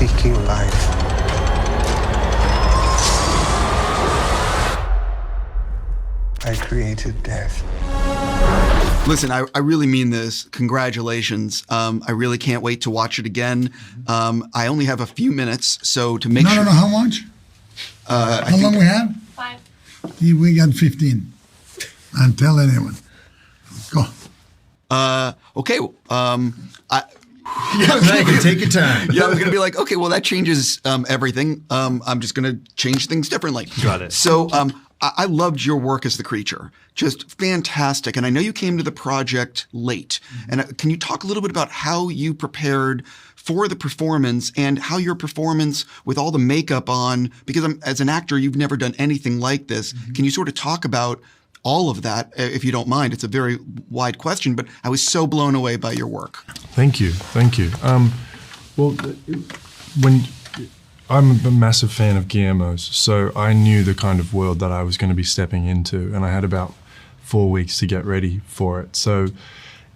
seeking life. I created death. Listen, I really mean this. Congratulations. I really can't wait to watch it again. I only have a few minutes, so to make sure... No, how much? How long we have? 5. We got 15. And tell anyone. Go. Okay. Take your time. Yeah, I was going to be like, okay, well, that changes everything. I'm just going to change things differently. Got it. So I loved your work as the creature. Just fantastic. And I know you came to the project late. And can you talk a little bit about how you prepared for the performance and how your performance with all the makeup on, because as an actor, you've never done anything like this. Can you sort of talk about all of that, if you don't mind? It's a very wide question, but I was so blown away by your work. Thank you. Well, I'm a massive fan of Guillermo's, so I knew the kind of world that I was going to be stepping into, and I had about 4 weeks to get ready for it. So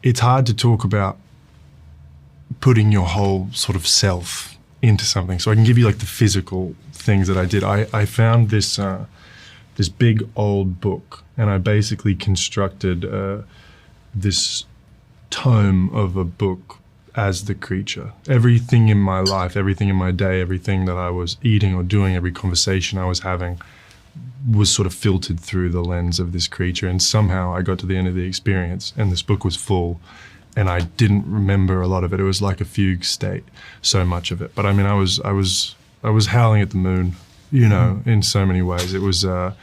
it's hard to talk about putting your whole sort of self into something. So I can give you like the physical things that I did. I found this this big old book, and I basically constructed this tome of a book as the creature. Everything in my life, everything in my day, everything that I was eating or doing, every conversation I was having was sort of filtered through the lens of this creature. And somehow I got to the end of the experience and this book was full and I didn't remember a lot of it. It was like a fugue state, so much of it. But I mean, I was howling at the moon, you know, in so many ways. It was, I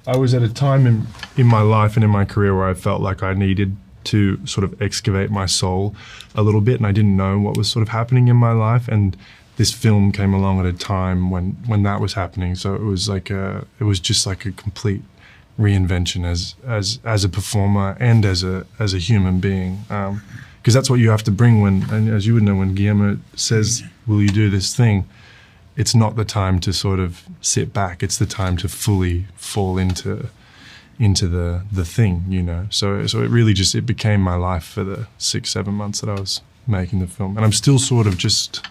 was at a time in my life and in my career where I felt like I needed to sort of excavate my soul a little bit, and I didn't know what was sort of happening in my life. And this film came along at a time when that was happening. So it was like it was just like a complete reinvention as a performer and as a human being, because that's what you have to bring when, and as you would know, when Guillermo says, "Will you do this thing?" It's not the time to sort of sit back. It's the time to fully fall into the thing, you know. So it really just, it became my life for the 6-7 months that I was making the film. And I'm still sort of just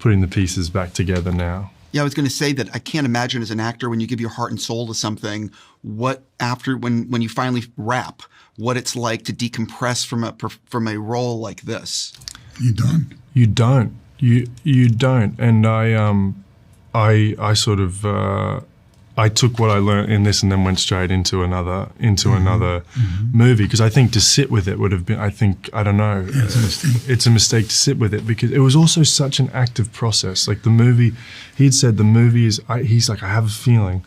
putting the pieces back together now. Yeah, I was going to say that I can't imagine as an actor, when you give your heart and soul to something, what after, when you finally wrap, what it's like to decompress from a role like this. You don't. You don't. And I sort of, I took what I learned in this and then went straight into another movie, because I think to sit with it would have been, I don't know. Yeah, it's a mistake. It's a mistake to sit with it because it was also such an active process. Like the movie, he'd said the movie is, he's like, I have a feeling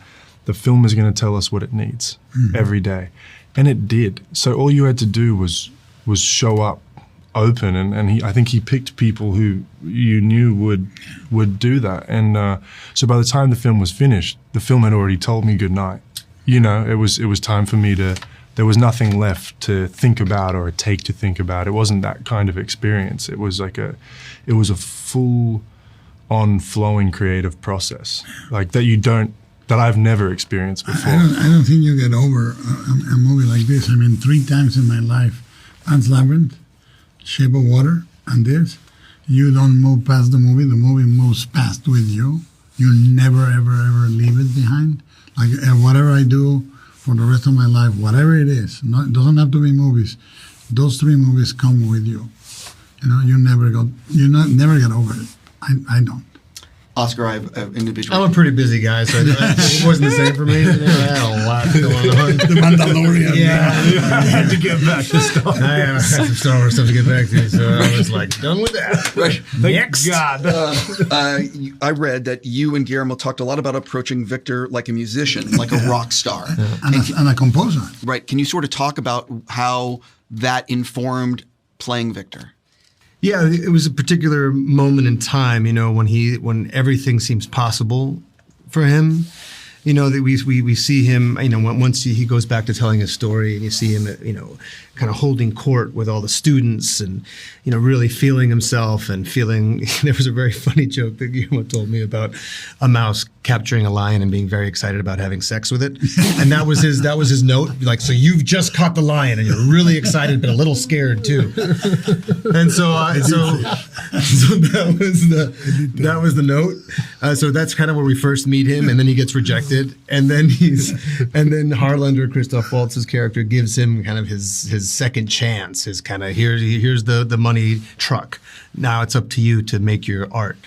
the film is going to tell us what it needs every day. And it did. So all you had to do was show up open, and I think he picked people who you knew would do that. And so by the time the film was finished, the film had already told me goodnight. You know, it was time for me to, there was nothing left to think about or take to think about. It wasn't that kind of experience. It was like a full on flowing creative process, like that I've never experienced before. I don't think you get over a movie like this. I mean, 3 times in my life, Pan's Labyrinth, Shape of Water, and this, you don't move past the movie moves past with you. You never, ever, ever leave it behind. Like whatever I do for the rest of my life, whatever it is, it doesn't have to be movies. Those 3 movies come with you. You know, you never get over it. I don't. Oscar, I have an individual. I'm a pretty busy guy, so it wasn't the same for me. I had a lot going on. The Mandalorian. Yeah. I had to get back to Star Wars. I have some Star Wars stuff to get back to, so I was like, done with that. Right. Next. God. I read that you and Guillermo talked a lot about approaching Victor like a musician, like a rock star. And a composer. Right. Can you sort of talk about how that informed playing Victor? Yeah, it was a particular moment in time, you know, when everything seems possible for him. You know, that we see him, you know, once he goes back to telling his story, and you see him, you know, kind of holding court with all the students and, you know, really feeling himself and feeling, there was a very funny joke that Guillermo told me about a mouse capturing a lion and being very excited about having sex with it. And that was his note. Like, so you've just caught the lion and you're really excited, but a little scared too. And so that was the note. So that's kind of where we first meet him, and then he gets rejected, and then Harlander, Christoph Waltz's character, gives him kind of his second chance. His kind of here's the money truck. Now it's up to you to make your art.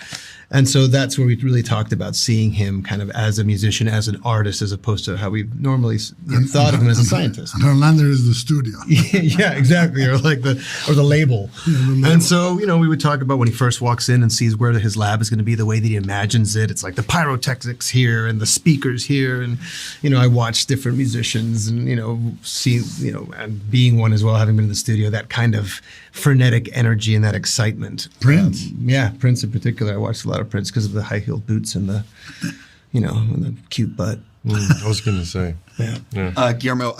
And so that's where we really talked about seeing him kind of as a musician, as an artist, as opposed to how we normally thought of him as a scientist. Harlander is the studio. Yeah, exactly, or the label. And so, you know, we would talk about when he first walks in and sees where his lab is going to be, the way that he imagines it. It's like the pyrotechnics here and the speakers here, and you know, I watched different musicians and and being one as well, having been in the studio, that kind of frenetic energy and that excitement. Prince, Prince in particular. I watched a lot of Prince because of the high-heeled boots and the, you know, and the cute butt. I was going to say, yeah. Guillermo,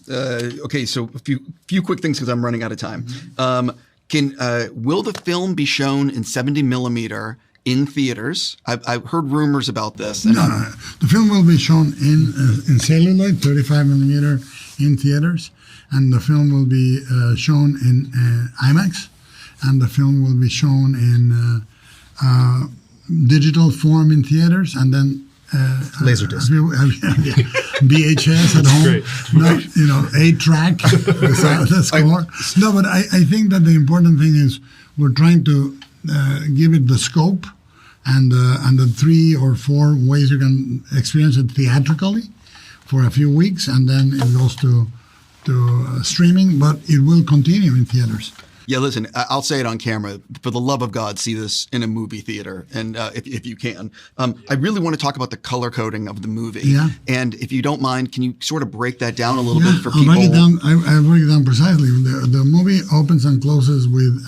okay, so a few quick things because I'm running out of time. Will the film be shown in 70 millimeter in theaters? I've heard rumors about this. No, the film will be shown in celluloid, 35 millimeter in theaters, and the film will be shown in IMAX, and the film will be shown in digital form in theaters, and then Laserdisc, VHS at home. Great. You know, 8-track, the score. No, but I think that the important thing is we're trying to give it the scope and the 3 or 4 ways you can experience it theatrically for a few weeks, and then it goes to streaming, but it will continue in theaters. Yeah, listen, I'll say it on camera. For the love of God, see this in a movie theater, and if you can. I really want to talk about the color coding of the movie. Yeah. And if you don't mind, can you sort of break that down a little bit for I'll people? break it down. I break it down precisely. The movie opens and closes with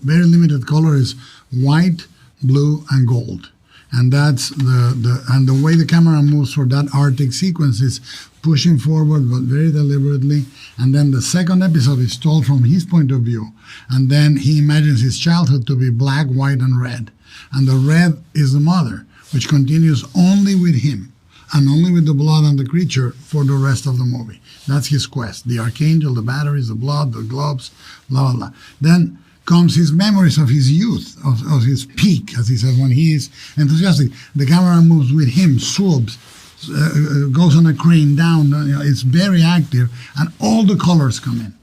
very limited color is white, blue, and gold. And that's the way the camera moves for that Arctic sequence is pushing forward, but very deliberately. And then the second episode is told from his point of view. And then he imagines his childhood to be black, white, and red. And the red is the mother, which continues only with him and only with the blood and the creature for the rest of the movie. That's his quest. The archangel, the batteries, the blood, the gloves, blah, blah, blah. Then comes his memories of his youth, of his peak, as he says, when he is enthusiastic. The camera moves with him, swoops, goes on a crane down. You know, it's very active, and all the colors come in,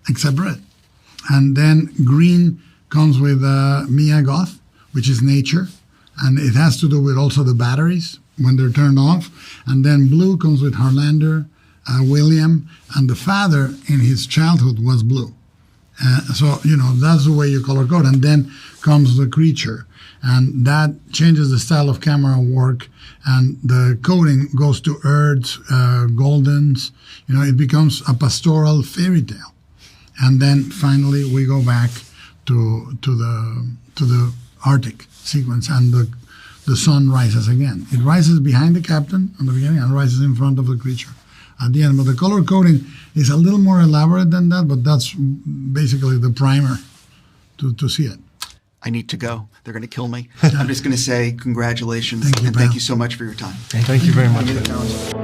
except red. And then green comes with Mia Goth, which is nature, and it has to do with also the batteries when they're turned off. And then blue comes with Harlander, William, and the father in his childhood was blue. So, you know, that's the way you color code. And then comes the creature. And that changes the style of camera work. And the coding goes to earths, goldens. You know, it becomes a pastoral fairy tale. And then finally we go back to the Arctic sequence, and the sun rises again. It rises behind the captain in the beginning and rises in front of the creature at the end. But the color coding is a little more elaborate than that, but that's basically the primer to see it. I need to go. They're going to kill me. I'm just going to say congratulations, Thank you, and thank pal. you so much for your time. thank you very much.